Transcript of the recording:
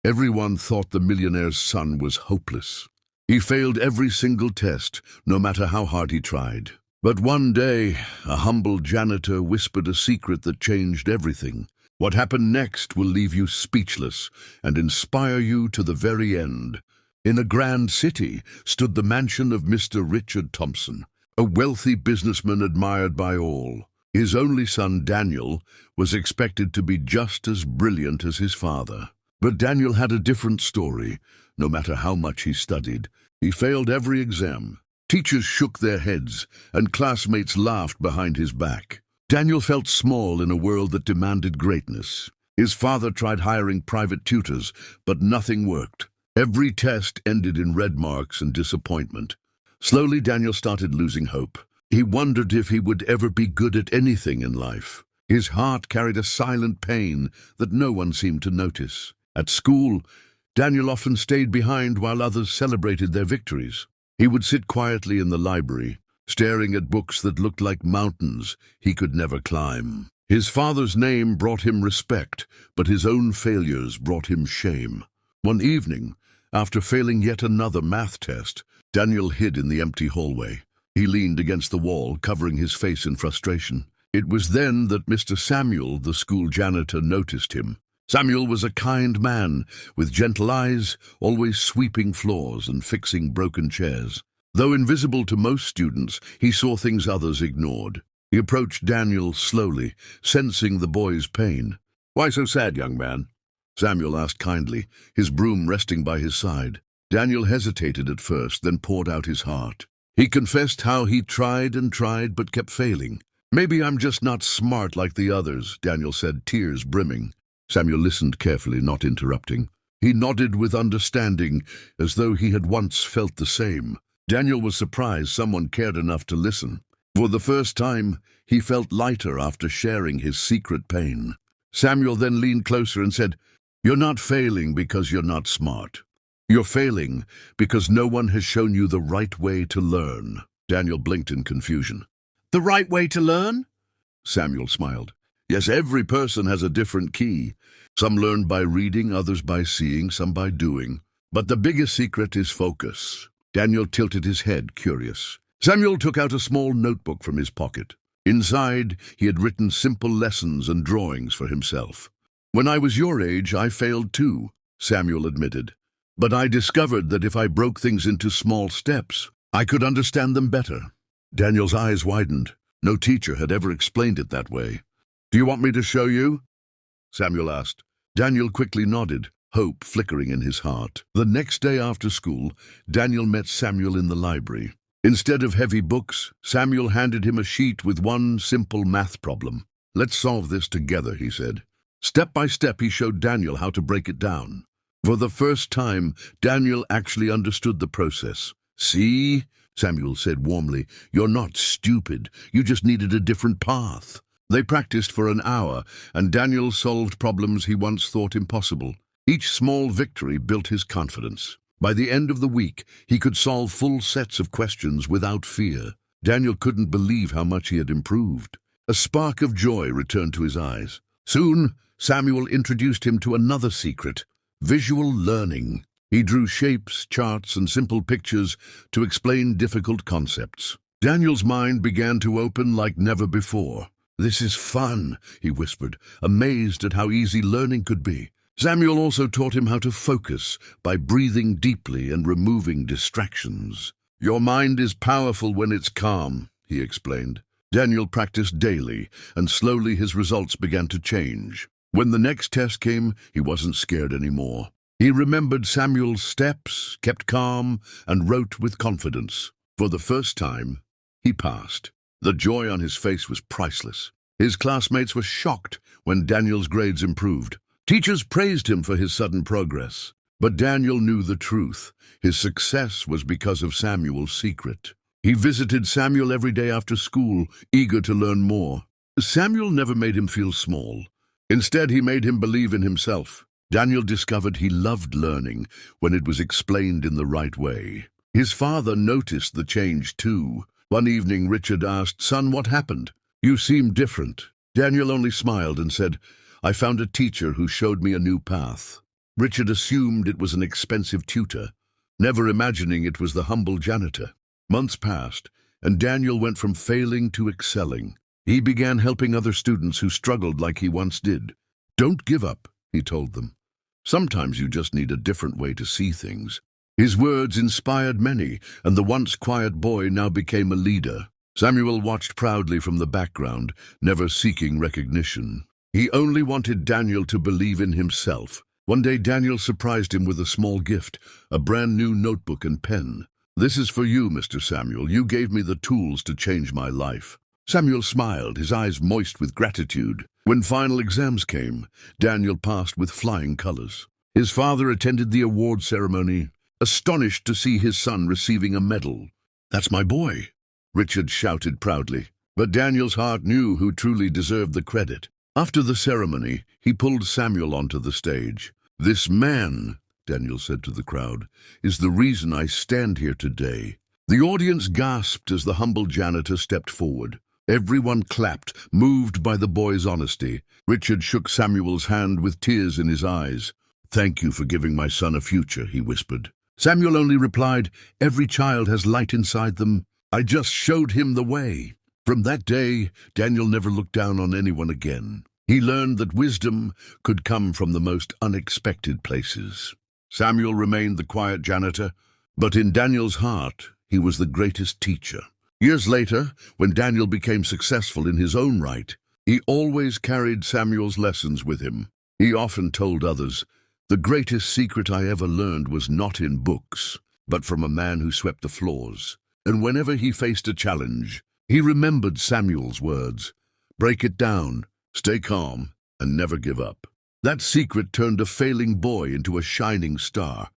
Everyone thought the millionaire's son was hopeless. He failed every single test, no matter how hard he tried. But one day, a humble janitor whispered a secret that changed everything. What happened next will leave you speechless and inspire you to the very end. In a grand city stood the mansion of Mr. Richard Thompson, a wealthy businessman admired by all. His only son, Daniel, was expected to be just as brilliant as his father. But Daniel had a different story. No matter how much he studied, he failed every exam. Teachers shook their heads, and classmates laughed behind his back. Daniel felt small in a world that demanded greatness. His father tried hiring private tutors, but nothing worked. Every test ended in red marks and disappointment. Slowly, Daniel started losing hope. He wondered if he would ever be good at anything in life. His heart carried a silent pain that no one seemed to notice. At school, Daniel often stayed behind while others celebrated their victories. He would sit quietly in the library, staring at books that looked like mountains he could never climb. His father's name brought him respect, but his own failures brought him shame. One evening, after failing yet another math test, Daniel hid in the empty hallway. He leaned against the wall, covering his face in frustration. It was then that Mr. Samuel, the school janitor, noticed him. Samuel was a kind man, with gentle eyes, always sweeping floors and fixing broken chairs. Though invisible to most students, he saw things others ignored. He approached Daniel slowly, sensing the boy's pain. "Why so sad, young man?" Samuel asked kindly, his broom resting by his side. Daniel hesitated at first, then poured out his heart. He confessed how he tried and tried but kept failing. "Maybe I'm just not smart like the others," Daniel said, tears brimming. Samuel listened carefully, not interrupting. He nodded with understanding, as though he had once felt the same. Daniel was surprised someone cared enough to listen. For the first time, he felt lighter after sharing his secret pain. Samuel then leaned closer and said, "You're not failing because you're not smart. You're failing because no one has shown you the right way to learn." Daniel blinked in confusion. "The right way to learn?" Samuel smiled. "Yes, every person has a different key. Some learn by reading, others by seeing, some by doing. But the biggest secret is focus." Daniel tilted his head, curious. Samuel took out a small notebook from his pocket. Inside, he had written simple lessons and drawings for himself. "When I was your age, I failed too," Samuel admitted. "But I discovered that if I broke things into small steps, I could understand them better." Daniel's eyes widened. No teacher had ever explained it that way. "Do you want me to show you?" Samuel asked. Daniel quickly nodded, hope flickering in his heart. The next day after school, Daniel met Samuel in the library. Instead of heavy books, Samuel handed him a sheet with one simple math problem. "Let's solve this together," he said. Step by step, he showed Daniel how to break it down. For the first time, Daniel actually understood the process. "See," Samuel said warmly, "you're not stupid. You just needed a different path." They practiced for an hour, and Daniel solved problems he once thought impossible. Each small victory built his confidence. By the end of the week, he could solve full sets of questions without fear. Daniel couldn't believe how much he had improved. A spark of joy returned to his eyes. Soon, Samuel introduced him to another secret: visual learning. He drew shapes, charts, and simple pictures to explain difficult concepts. Daniel's mind began to open like never before. "This is fun," he whispered, amazed at how easy learning could be. Samuel also taught him how to focus by breathing deeply and removing distractions. "Your mind is powerful when it's calm," he explained. Daniel practiced daily, and slowly his results began to change. When the next test came, he wasn't scared anymore. He remembered Samuel's steps, kept calm, and wrote with confidence. For the first time, he passed. The joy on his face was priceless. His classmates were shocked when Daniel's grades improved. Teachers praised him for his sudden progress. But Daniel knew the truth. His success was because of Samuel's secret. He visited Samuel every day after school, eager to learn more. Samuel never made him feel small. Instead, he made him believe in himself. Daniel discovered he loved learning when it was explained in the right way. His father noticed the change too. One evening, Richard asked, "Son, what happened? You seem different." Daniel only smiled and said, "I found a teacher who showed me a new path." Richard assumed it was an expensive tutor, never imagining it was the humble janitor. Months passed, and Daniel went from failing to excelling. He began helping other students who struggled like he once did. "Don't give up," he told them. "Sometimes you just need a different way to see things." His words inspired many, and the once quiet boy now became a leader. Samuel watched proudly from the background, never seeking recognition. He only wanted Daniel to believe in himself. One day Daniel surprised him with a small gift, a brand new notebook and pen. "This is for you, Mr. Samuel. You gave me the tools to change my life." Samuel smiled, his eyes moist with gratitude. When final exams came, Daniel passed with flying colors. His father attended the award ceremony, astonished to see his son receiving a medal. "That's my boy," Richard shouted proudly. But Daniel's heart knew who truly deserved the credit. After the ceremony, he pulled Samuel onto the stage. "This man," Daniel said to the crowd, "is the reason I stand here today." The audience gasped as the humble janitor stepped forward. Everyone clapped, moved by the boy's honesty. Richard shook Samuel's hand with tears in his eyes. "Thank you for giving my son a future," he whispered. Samuel only replied, "Every child has light inside them. I just showed him the way." From that day, Daniel never looked down on anyone again. He learned that wisdom could come from the most unexpected places. Samuel remained the quiet janitor, but in Daniel's heart, he was the greatest teacher. Years later, when Daniel became successful in his own right, he always carried Samuel's lessons with him. He often told others, "The greatest secret I ever learned was not in books, but from a man who swept the floors." And whenever he faced a challenge, he remembered Samuel's words, "Break it down, stay calm, and never give up." That secret turned a failing boy into a shining star.